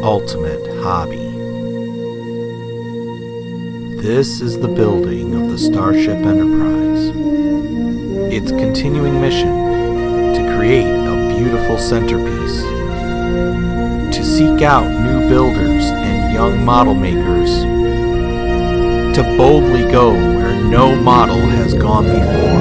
ultimate hobby. This is the building of the Starship Enterprise. Its continuing mission to create a beautiful centerpiece, to seek out new builders and young model makers, to boldly go where no model has gone before.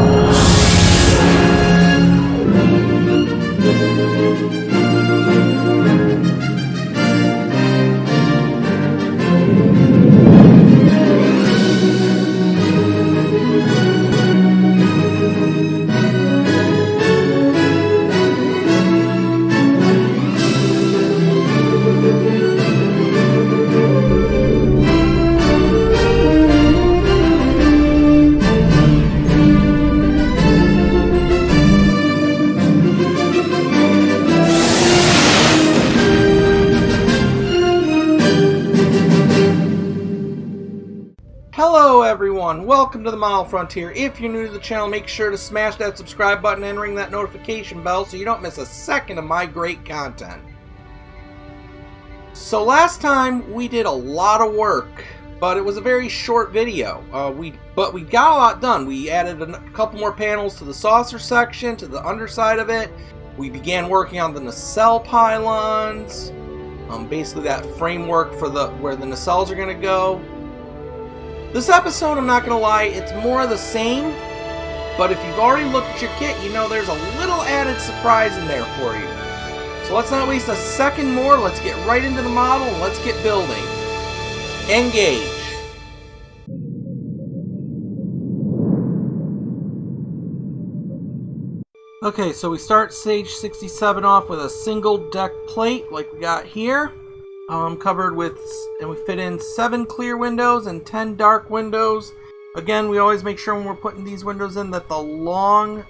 Hello everyone, welcome to the Model Frontier. If you're new to the channel, make sure to smash that subscribe button and ring that notification bell so you don't miss a second of my great content. So last time we did a lot of work, but it was a very short video. But we got a lot done. We added a couple more panels to the saucer section, to the underside of it. We began working on the nacelle pylons, basically that framework for where the nacelles are going to go. This episode, I'm not going to lie, it's more of the same, but if you've already looked at your kit, you know there's a little added surprise in there for you. So let's not waste a second more, let's get right into the model and let's get building. Engage. Okay, so we start stage 67 off with a single deck plate like we got here. Covered with, and we fit in 7 clear windows and 10 dark windows. Again, we always make sure when we're putting these windows in that the long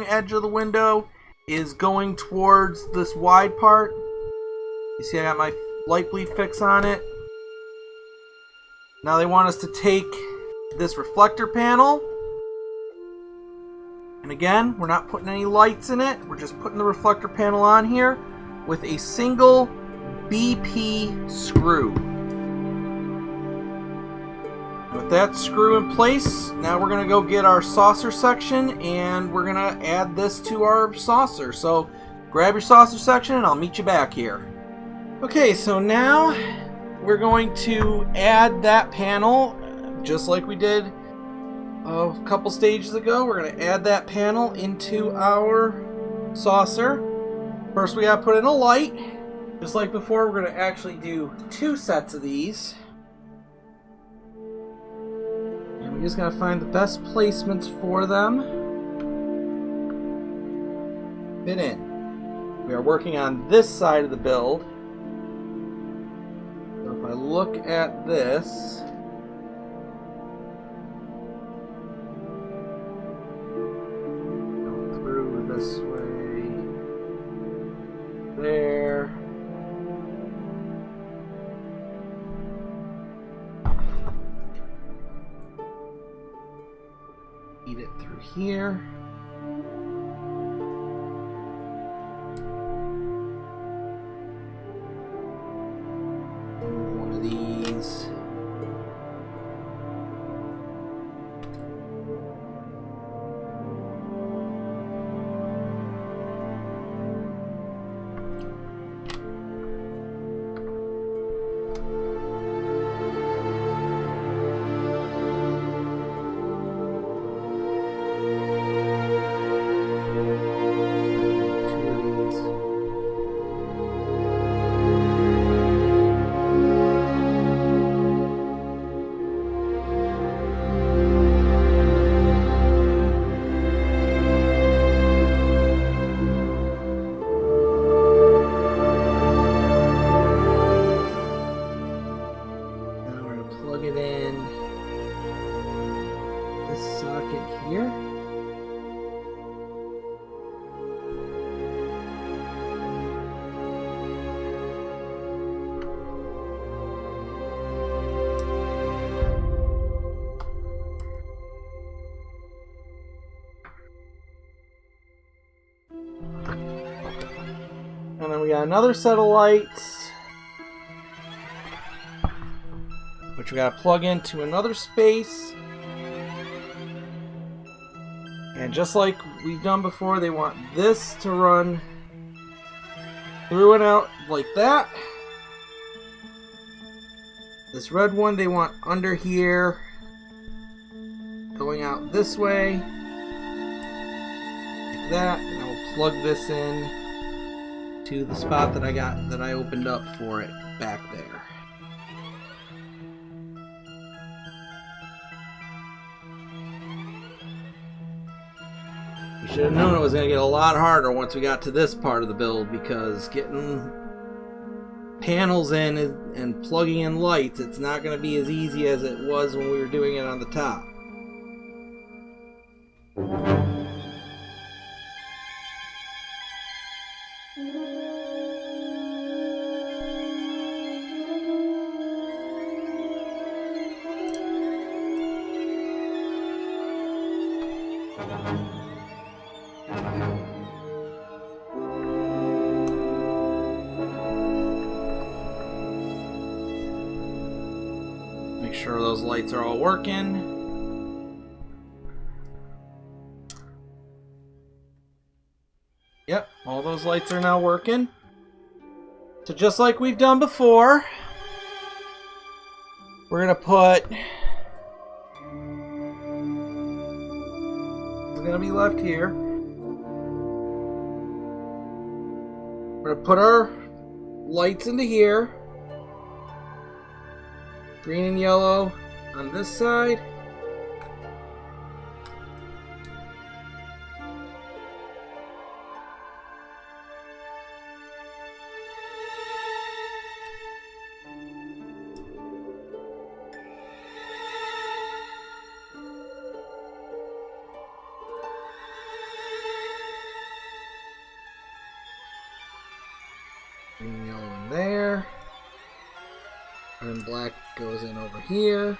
edge of the window is going towards this wide part. You see I got my light bleed fix on it. Now they want us to take this reflector panel, and again, we're not putting any lights in it, we're just putting the reflector panel on here with a single BP screw. With that screw in place, now we're going to go get our saucer section and we're going to add this to our saucer. So grab your saucer section and I'll meet you back here. Okay, so now we're going to add that panel just like we did a couple stages ago. We're going to add that panel into our saucer. First we got to put in a light. Just like before, we're going to actually do 2 sets of these. And we're just going to find the best placements for them. Fit in. We are working on this side of the build. So if I look at this, go through this way, there. Feed it through here. One of these. Here. And then we got another set of lights which we gotta plug into another space. And just like we've done before, they want this to run through and out like that. This red one they want under here, going out this way, like that. And I'll plug this in to the spot that I opened up for it back there. Should have known it was going to get a lot harder once we got to this part of the build, because getting panels in and plugging in lights, it's not going to be as easy as it was when we were doing it on the top. Make sure those lights are all working. Yep, all those lights are now working. So just like we've done before, we're gonna put, it's gonna be left here. We're gonna put our lights into here. Green and yellow on this side. Green and yellow in there. And then black goes in over here.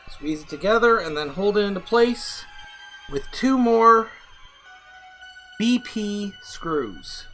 Squeeze it together and then hold it into place with 2 more BP screws.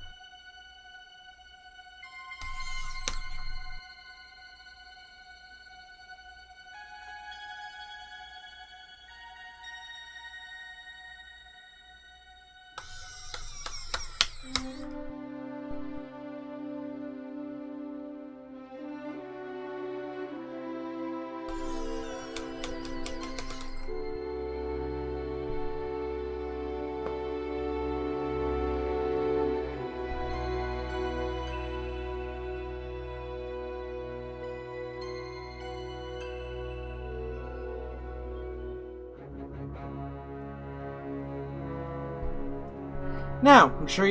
Now, I'm sure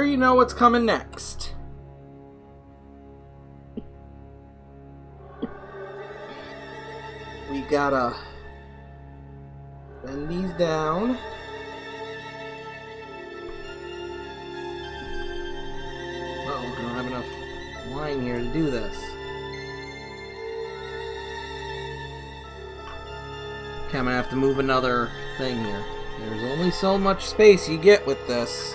you know what's coming next. We gotta bend these down. Uh-oh, I don't have enough line here to do this. Okay, I'm gonna have to move another thing here. There's only so much space you get with this.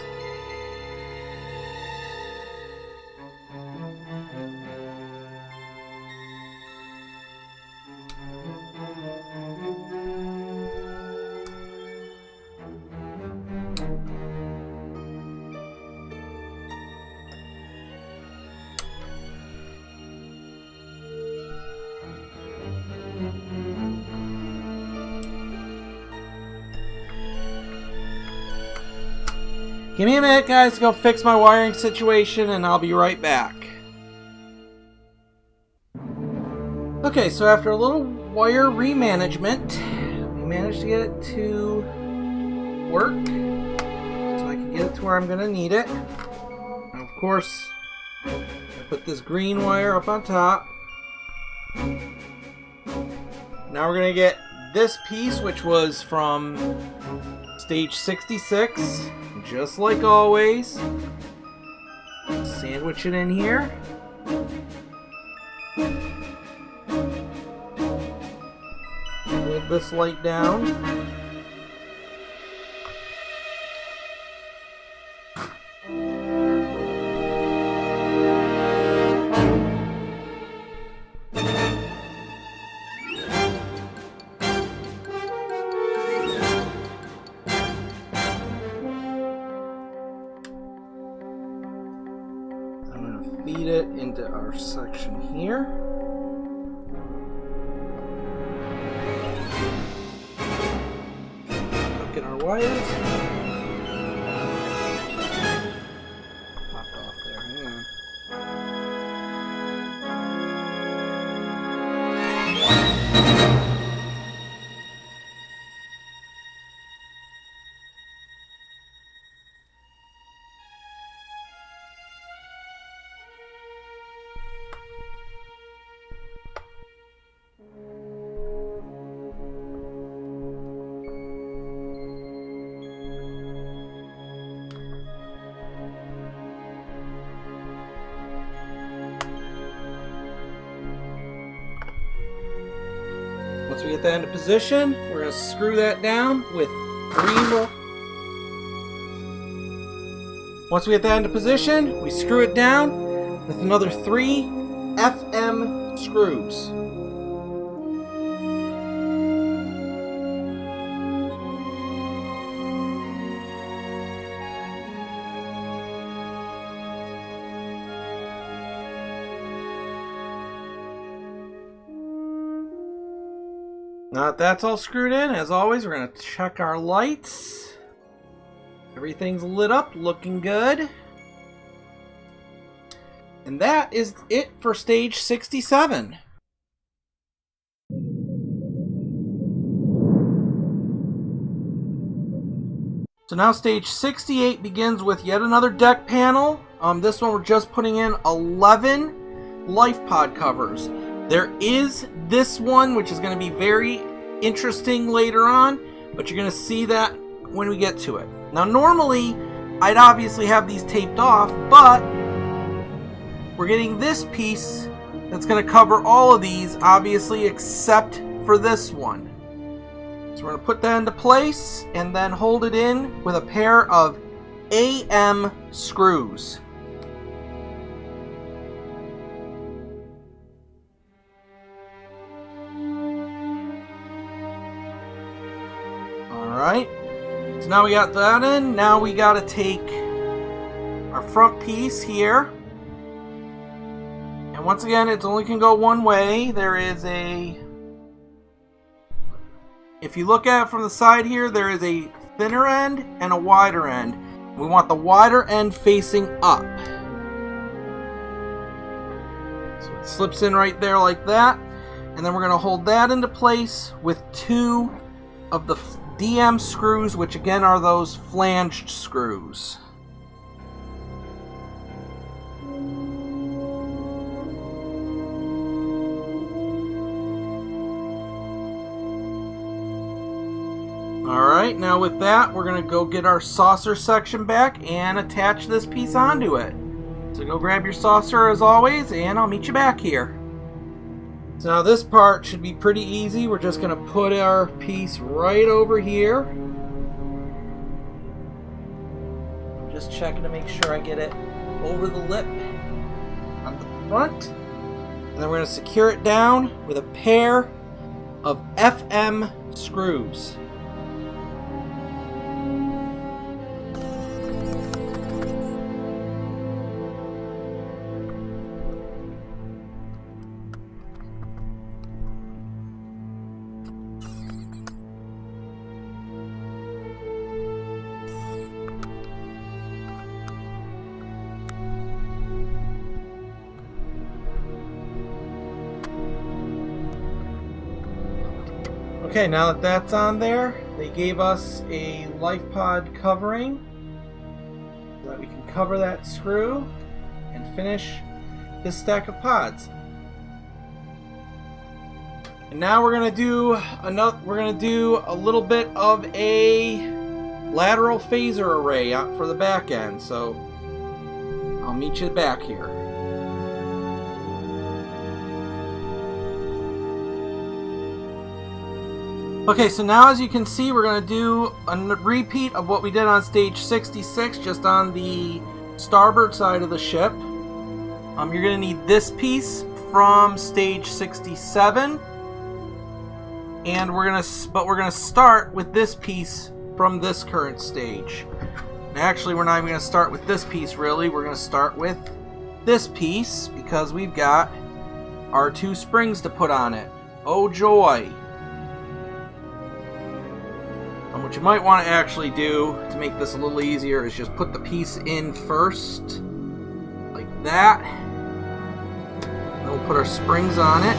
Give me a minute, guys, to go fix my wiring situation, and I'll be right back. Okay, so after a little wire remanagement, we managed to get it to work, so I can get it to where I'm going to need it. Now, of course, I put this green wire up on top. Now we're going to get this piece, which was from stage 66. Just like always, sandwich it in here. hold this light down. Feed it into our section here. Look at our wires. Popped off there. Hang on. Once we get that into position, we're going to screw that down with 3 more. Once we get that into position, we screw it down with another 3 FM screws. Now that that's all screwed in, as always, we're going to check our lights. Everything's lit up, looking good. And that is it for stage 67. So now stage 68 begins with yet another deck panel. This one we're just putting in 11 life pod covers. There is this one, which is going to be very interesting later on, but you're going to see that when we get to it. Now, normally, I'd obviously have these taped off, but we're getting this piece that's going to cover all of these, obviously, except for this one. So we're going to put that into place and then hold it in with a pair of AM screws. Alright, so now we got that in. Now we got to take our front piece here. And once again, it only can go one way. There is a... If you look at it from the side here, there is a thinner end and a wider end. We want the wider end facing up. So it slips in right there like that. And then we're going to hold that into place with 2 of the DM screws, which again are those flanged screws. Alright, now with that, we're going to go get our saucer section back and attach this piece onto it. So go grab your saucer as always, and I'll meet you back here. So now this part should be pretty easy. We're just going to put our piece right over here. I'm just checking to make sure I get it over the lip on the front. And then we're going to secure it down with a pair of FM screws. Okay, now that that's on there, they gave us a life pod covering so that we can cover that screw and finish this stack of pods. And now we're gonna do a little bit of a lateral phaser array out for the back end. So I'll meet you back here. Okay, so now as you can see, we're going to do a repeat of what we did on stage 66, just on the starboard side of the ship. You're going to need this piece from stage 67, and we're going to start with this piece from this current stage. And actually, we're not even going to start with this piece, really. We're going to start with this piece because we've got our 2 springs to put on it. Oh joy! And what you might want to actually do to make this a little easier is just put the piece in first, like that. Then we'll put our springs on it.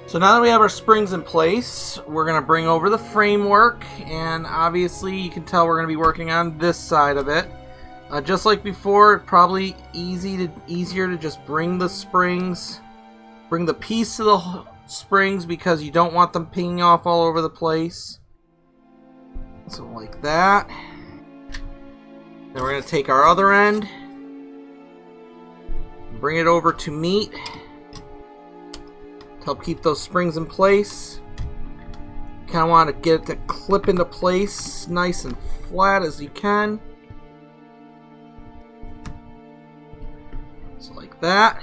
So now that we have our springs in place, we're going to bring over the framework, and obviously you can tell we're going to be working on this side of it. Just like before, probably easier to just bring the springs, bring the piece to the springs because you don't want them pinging off all over the place. So like that. Then we're going to take our other end, bring it over to meet. Help keep those springs in place. Kind of want to get it to clip into place nice and flat as you can. So like that.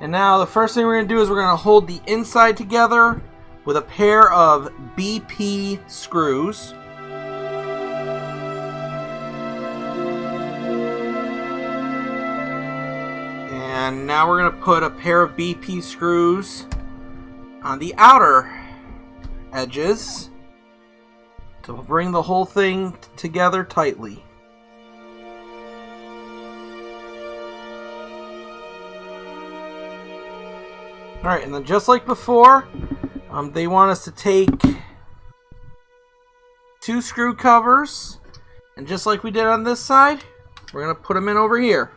And now the first thing we're going to do is we're going to hold the inside together with a pair of BP screws. And now we're going to put a pair of BP screws on the outer edges to bring the whole thing together tightly. Alright, and then just like before, they want us to take 2 screw covers, and just like we did on this side, we're going to put them in over here.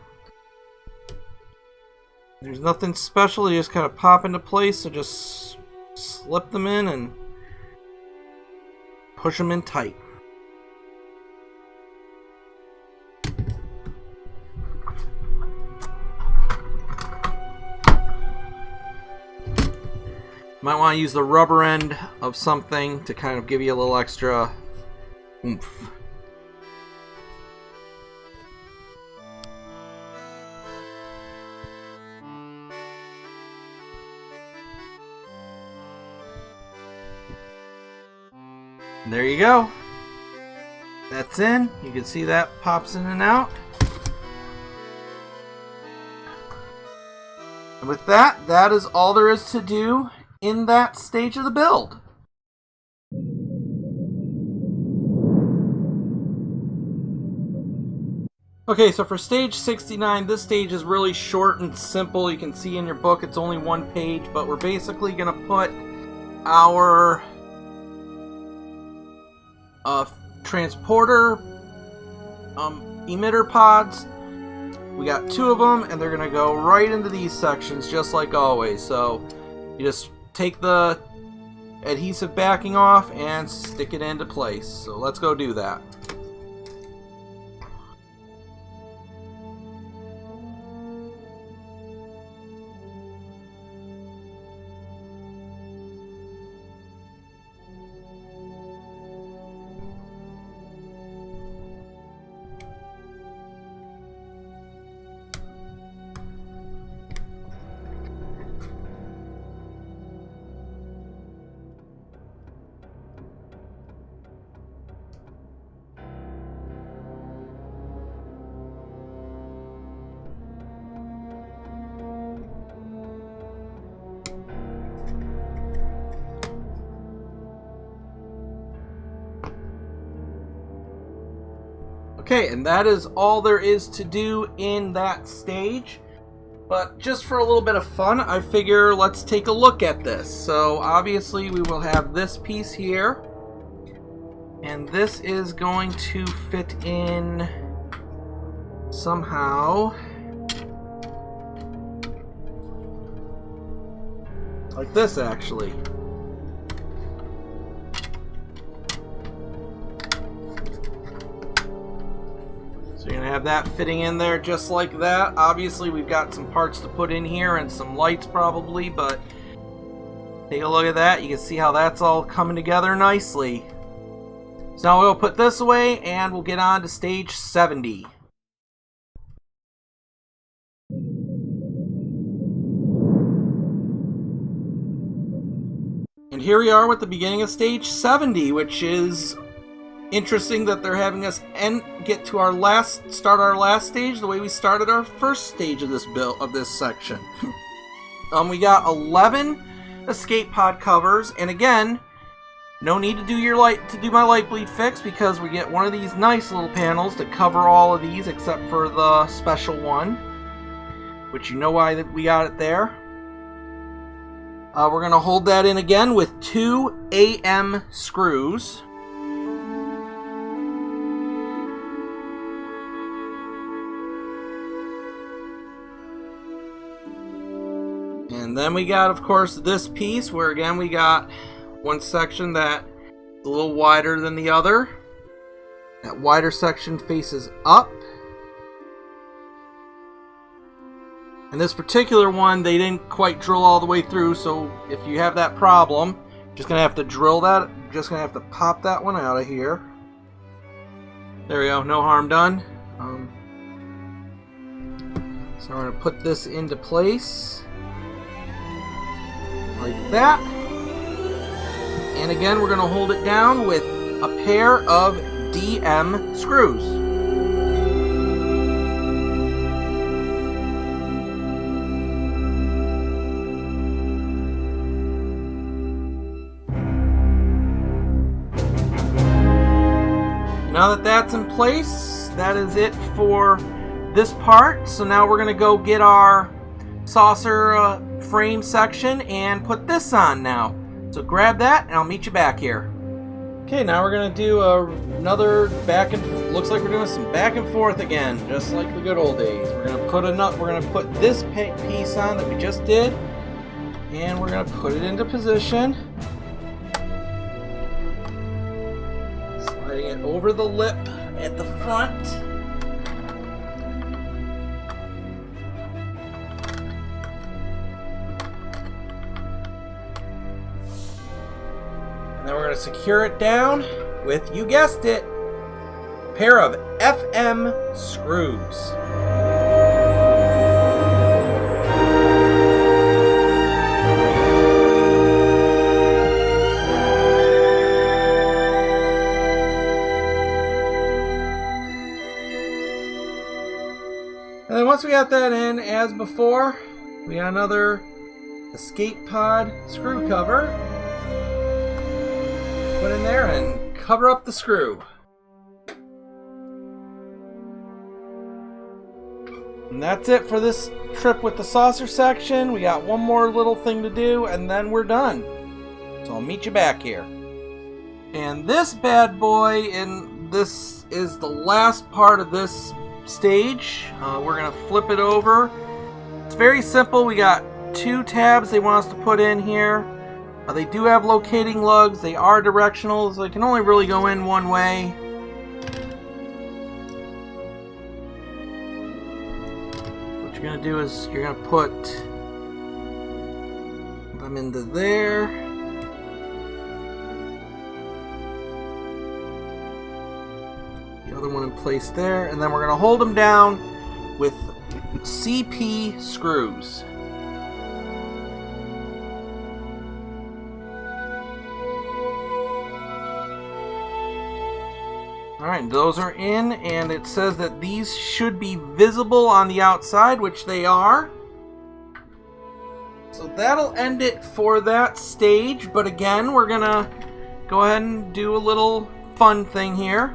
There's nothing special, they just kind of pop into place, so just slip them in and push them in tight. Might want to use the rubber end of something to kind of give you a little extra oomph. And there you go. That's in. You can see that pops in and out. And with that, that is all there is to do in that stage of the build. Okay, so for stage 69, this stage is really short and simple. You can see in your book it's only 1 page, but we're basically going to put our transporter emitter pods. We got 2 of them, and they're gonna go right into these sections just like always. So you just take the adhesive backing off and stick it into place. So let's go do that. Okay, and that is all there is to do in that stage. But just for a little bit of fun, I figure let's take a look at this. So obviously we will have this piece here. And this is going to fit in somehow. Like this, actually. So you're going to have that fitting in there just like that. Obviously, we've got some parts to put in here and some lights probably, but take a look at that. You can see how that's all coming together nicely. So now we'll put this away and we'll get on to stage 70. And here we are with the beginning of stage 70, which is interesting that they're having us start our last stage the way we started our first stage of this section. We got 11 escape pod covers, and again, no need to do my light bleed fix because we get one of these nice little panels to cover all of these except for the special one, which you know why we got it there. We're going to hold that in again with 2 AM screws. And then we got, of course, this piece where again we got one section that's a little wider than the other. That wider section faces up. And this particular one, they didn't quite drill all the way through, so if you have that problem, you're just going to have to drill that. You're just going to have to pop that one out of here. There we go, no harm done. So we're going to put this into place. Like that. And again, we're going to hold it down with a pair of DM screws. Now that that's in place, that is it for this part. So now we're going to go get our saucer frame section and put this on now. So grab that and I'll meet you back here. Okay, now we're going to do another looks like we're doing some back and forth again, just like the good old days. We're going to put this piece on that we just did, and we're going to put it into position. Sliding it over the lip at the front. And then we're going to secure it down with, you guessed it, a pair of FM screws. And then once we got that in, as before, we got another escape pod screw cover. Put in there and cover up the screw. And that's it for this trip with the saucer section. We got one more little thing to do and then we're done. So I'll meet you back here. And this bad boy, and this is the last part of this stage. We're going to flip it over. It's very simple. We got 2 tabs they want us to put in here. They do have locating lugs. They are directional, so they can only really go in one way. What you're going to do is you're going to put them into there. The other one in place there. And then we're going to hold them down with CP screws. Alright, those are in, and it says that these should be visible on the outside, which they are. So that'll end it for that stage, but again, we're gonna go ahead and do a little fun thing here.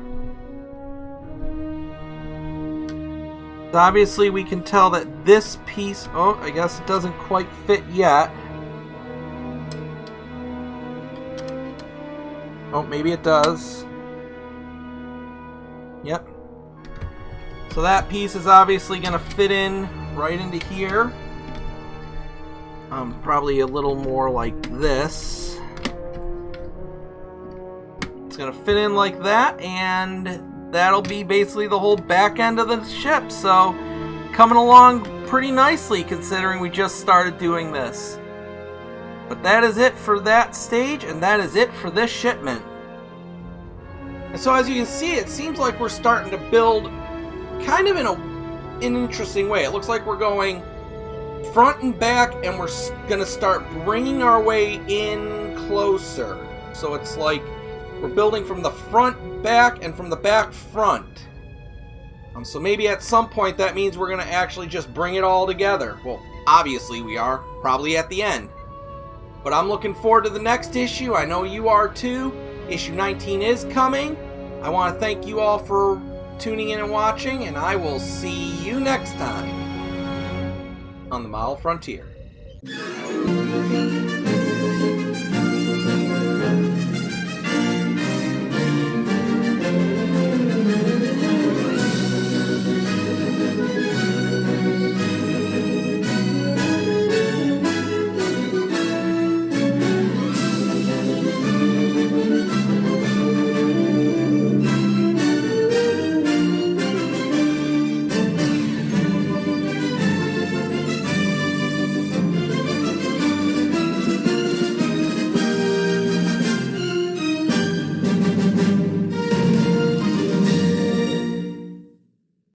So obviously we can tell that this piece, oh, I guess it doesn't quite fit yet. Oh, maybe it does. Yep. So that piece is obviously going to fit in right into here. Probably a little more like this. It's gonna fit in like that, and that'll be basically the whole back end of the ship. So coming along pretty nicely considering we just started doing this. But that is it for that stage, and that is it for this shipment. And so as you can see, it seems like we're starting to build kind of in an interesting way. It looks like we're going front and back, and we're going to start bringing our way in closer. So it's like we're building from the front back and from the back front. So maybe at some point that means we're going to actually just bring it all together. Well, obviously we are, probably at the end. But I'm looking forward to the next issue. I know you are too. Issue 19 is coming. I want to thank you all for tuning in and watching, and I will see you next time on the Model Frontier.